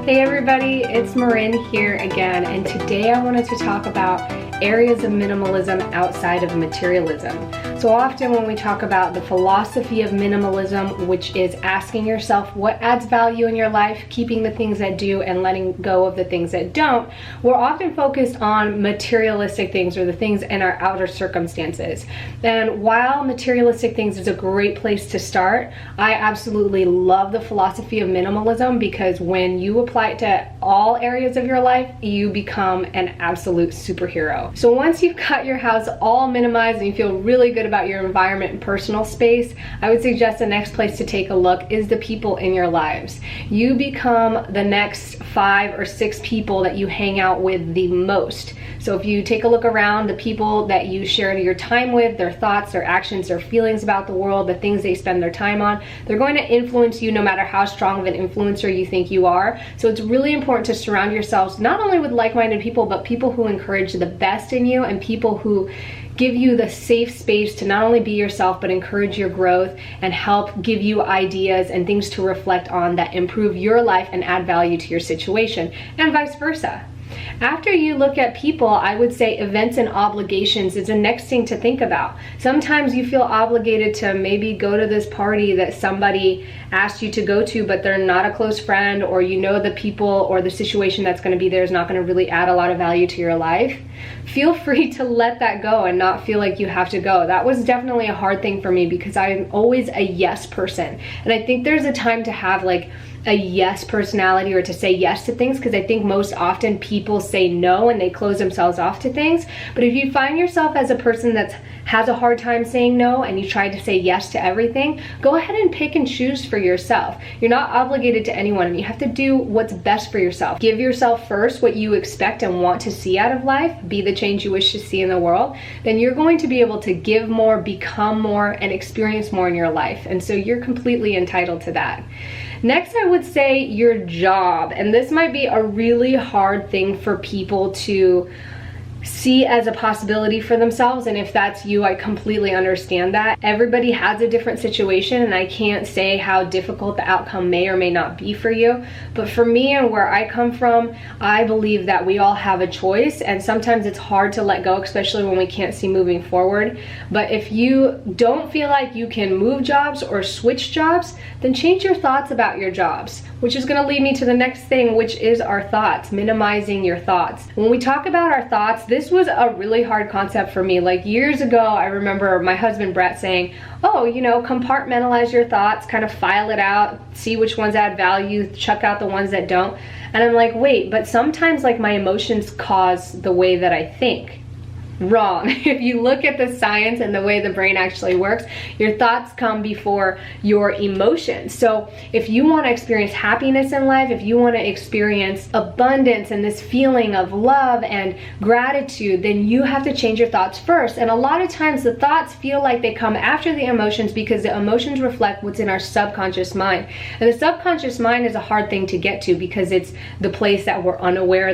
Hey everybody, it's Marin here again, and today I wanted to talk about areas of minimalism outside of materialism. So often when we talk about the philosophy of minimalism, which is asking yourself what adds value in your life, keeping the things that do and letting go of the things that don't, we're often focused on materialistic things or the things in our outer circumstances. And while materialistic things is a great place to start, I absolutely love the philosophy of minimalism because when you apply it to all areas of your life, you become an absolute superhero. So once you've got your house all minimized and you feel really good about your environment and personal space, I would suggest the next place to take a look is the people in your lives. You become the next 5 or 6 people that you hang out with the most. So if you take a look around, the people that you share your time with, their thoughts, their actions, their feelings about the world, the things they spend their time on, they're going to influence you no matter how strong of an influencer you think you are. So it's really important to surround yourselves not only with like-minded people, but people who encourage the best in you and people who give you the safe space to not only be yourself, but encourage your growth and help give you ideas and things to reflect on that improve your life and add value to your situation, and vice versa. After you look at people, I would say events and obligations is the next thing to think about. Sometimes you feel obligated to maybe go to this party that somebody asked you to go to, but they're not a close friend, or you know the people or the situation that's going to be there is not going to really add a lot of value to your life. Feel free to let that go and not feel like you have to go. That was definitely a hard thing for me because I'm always a yes person. And I think there's a time to have like a yes personality or to say yes to things, because I think most often people say no and they close themselves off to things. But if you find yourself as a person that has a hard time saying no and you try to say yes to everything, go ahead and pick and choose for yourself. You're not obligated to anyone and you have to do what's best for yourself. Give yourself first what you expect and want to see out of life, be the change you wish to see in the world, then you're going to be able to give more, become more, and experience more in your life. And so you're completely entitled to that. Next, I would say your job, and this might be a really hard thing for people to see as a possibility for themselves, and if that's you, I completely understand that. Everybody has a different situation and I can't say how difficult the outcome may or may not be for you, but for me and where I come from, I believe that we all have a choice, and sometimes it's hard to let go, especially when we can't see moving forward. But if you don't feel like you can move jobs or switch jobs, then change your thoughts about your jobs, which is going to lead me to the next thing, which is our thoughts, minimizing your thoughts. When we talk about our thoughts, this was a really hard concept for me. Like years ago, I remember my husband Brett saying, oh, you know, compartmentalize your thoughts, kind of file it out, see which ones add value, chuck out the ones that don't. And I'm like, wait, but sometimes like my emotions cause the way that I think. Wrong. If you look at the science and the way the brain actually works, your thoughts come before your emotions. So if you want to experience happiness in life, if you want to experience abundance and this feeling of love and gratitude, then you have to change your thoughts first. And a lot of times the thoughts feel like they come after the emotions because the emotions reflect what's in our subconscious mind. And the subconscious mind is a hard thing to get to because it's the place that we're unaware,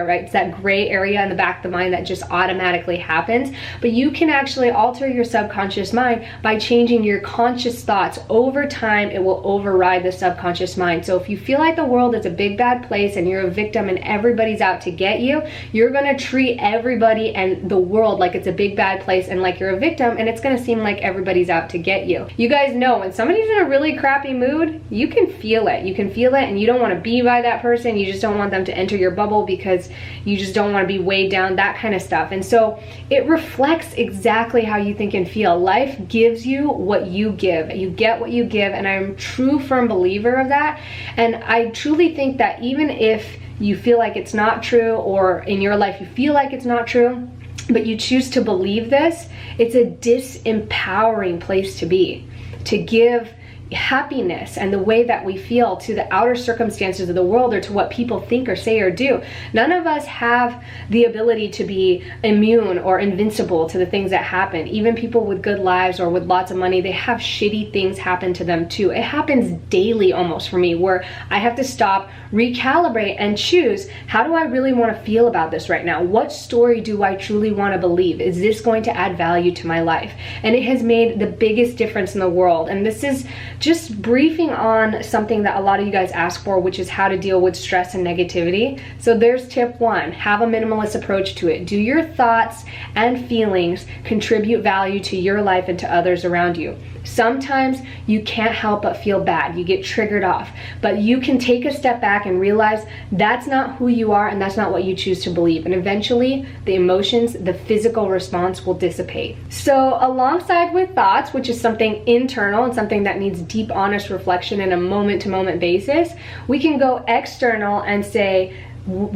right? It's that gray area in the back of the mind that just automatically happens. But you can actually alter your subconscious mind by changing your conscious thoughts. Over time, it will override the subconscious mind. So if you feel like the world is a big bad place and you're a victim and everybody's out to get you, you're gonna treat everybody and the world like it's a big bad place and like you're a victim, and it's gonna seem like everybody's out to get you. You guys know when somebody's in a really crappy mood, you can feel it. You can feel it, and you don't want to be by that person. You just don't want them to enter your bubble because you just don't want to be weighed down, that kind of stuff. And so it reflects exactly how you think and feel. Life gives you what you give. You get what you give, and I'm a true firm believer of that. And I truly think that even if you feel like it's not true, or in your life you feel like it's not true, but you choose to believe this, it's a disempowering place to be. To give happiness and the way that we feel to the outer circumstances of the world or to what people think or say or do. None of us have the ability to be immune or invincible to the things that happen. Even people with good lives or with lots of money, they have shitty things happen to them too. It happens daily almost for me, where I have to stop, recalibrate, and choose, how do I really want to feel about this right now? What story do I truly want to believe? Is this going to add value to my life? And it has made the biggest difference in the world. And this is just briefing on something that a lot of you guys ask for, which is how to deal with stress and negativity. So there's tip 1, have a minimalist approach to it. Do your thoughts and feelings contribute value to your life and to others around you? Sometimes you can't help but feel bad. You get triggered off, but you can take a step back and realize that's not who you are and that's not what you choose to believe. And eventually the emotions, the physical response will dissipate. So alongside with thoughts, which is something internal and something that needs deep, honest reflection in a moment-to-moment basis, we can go external and say,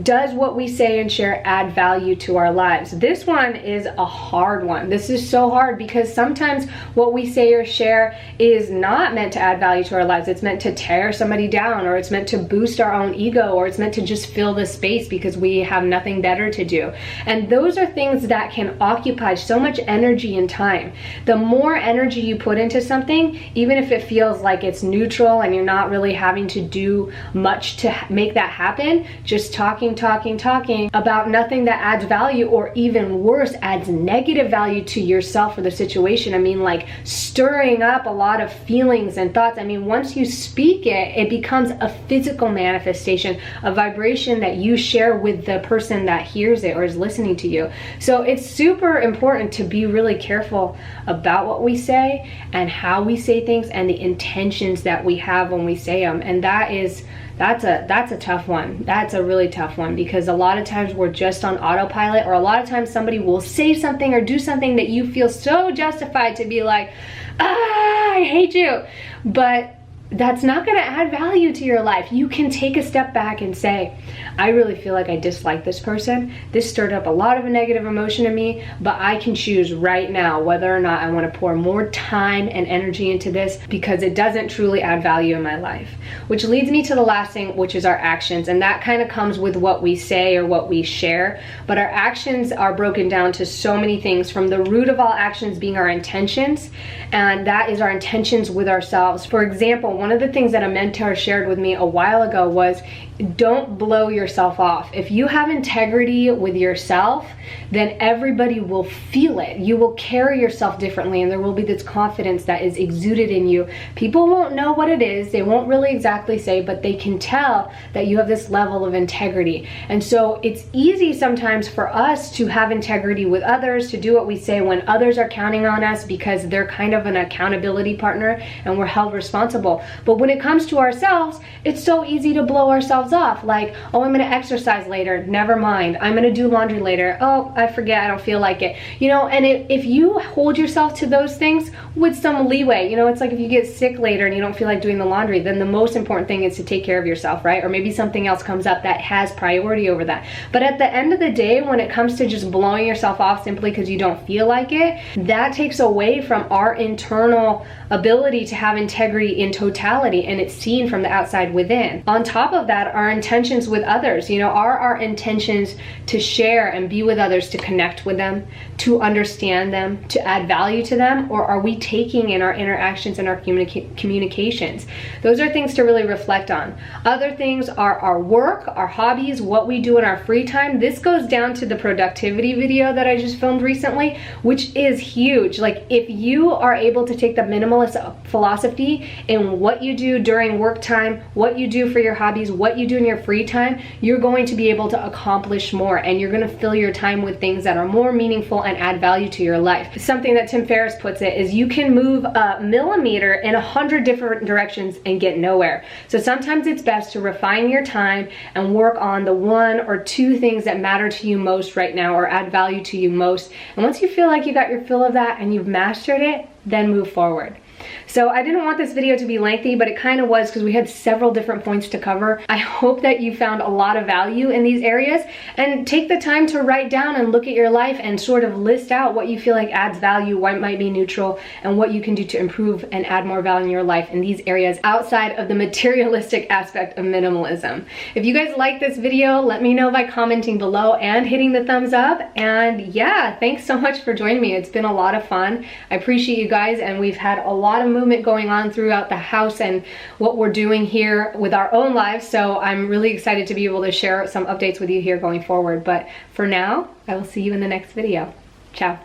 does what we say and share add value to our lives? This one is a hard one. This is so hard because sometimes what we say or share is not meant to add value to our lives. It's meant to tear somebody down, or it's meant to boost our own ego, or it's meant to just fill the space because we have nothing better to do. And those are things that can occupy so much energy and time. The more energy you put into something, even if it feels like it's neutral and you're not really having to do much to make that happen, just talking about nothing that adds value, or even worse, adds negative value to yourself or the situation. I mean, like stirring up a lot of feelings and thoughts. I mean, once you speak it, it becomes a physical manifestation, a vibration that you share with the person that hears it or is listening to you. So it's super important to be really careful about what we say and how we say things and the intentions that we have when we say them. And that's a tough one. That's a really tough one, because a lot of times we're just on autopilot, or a lot of times somebody will say something or do something that you feel so justified to be like, I hate you. But that's not going to add value to your life. You can take a step back and say, I really feel like I dislike this person. This stirred up a lot of a negative emotion in me, but I can choose right now whether or not I want to pour more time and energy into this, because it doesn't truly add value in my life. Which leads me to the last thing, which is our actions. And that kind of comes with what we say or what we share. But our actions are broken down to so many things, from the root of all actions being our intentions. And that is our intentions with ourselves. For example, one of the things that a mentor shared with me a while ago was, don't blow yourself off. If you have integrity with yourself, then everybody will feel it. You will carry yourself differently, and there will be this confidence that is exuded in you. People won't know what it is. They won't really exactly say, but they can tell that you have this level of integrity. And so it's easy sometimes for us to have integrity with others, to do what we say when others are counting on us, because they're kind of an accountability partner and we're held responsible. But when it comes to ourselves, it's so easy to blow ourselves off. Like, oh, I'm gonna exercise later, never mind. I'm gonna do laundry later, oh, I forget, I don't feel like it. You know, and if you hold yourself to those things with some leeway, you know, it's like if you get sick later and you don't feel like doing the laundry, then the most important thing is to take care of yourself, right? Or maybe something else comes up that has priority over that. But at the end of the day, when it comes to just blowing yourself off simply because you don't feel like it, that takes away from our internal ability to have integrity in totality, and it's seen from the outside within. On top of that, our intentions with others, you know, are our intentions to share and be with others, to connect with them, to understand them, to add value to them, or are we taking in our interactions and our communications? Those are things to really reflect on. Other things are our work, our hobbies, what we do in our free time. This goes down to the productivity video that I just filmed recently, which is huge. Like, if you are able to take the minimalist philosophy in what you do during work time, what you do for your hobbies, what you do in your free time, you're going to be able to accomplish more, and you're going to fill your time with things that are more meaningful and add value to your life. Something that Tim Ferriss puts it is, you can move a millimeter in 100 different directions and get nowhere. So sometimes it's best to refine your time and work on the 1 or 2 things that matter to you most right now, or add value to you most. And once you feel like you got your fill of that and you've mastered it, then move forward. So I didn't want this video to be lengthy, but it kind of was, because we had several different points to cover. I hope that you found a lot of value in these areas, and take the time to write down and look at your life and sort of list out what you feel like adds value, what might be neutral, and what you can do to improve and add more value in your life in these areas outside of the materialistic aspect of minimalism. If you guys like this video, let me know by commenting below and hitting the thumbs up. And yeah, thanks so much for joining me. It's been a lot of fun. I appreciate you guys, and we've had a lot of movement going on throughout the house and what we're doing here with our own lives. So I'm really excited to be able to share some updates with you here going forward. But for now, I will see you in the next video. Ciao.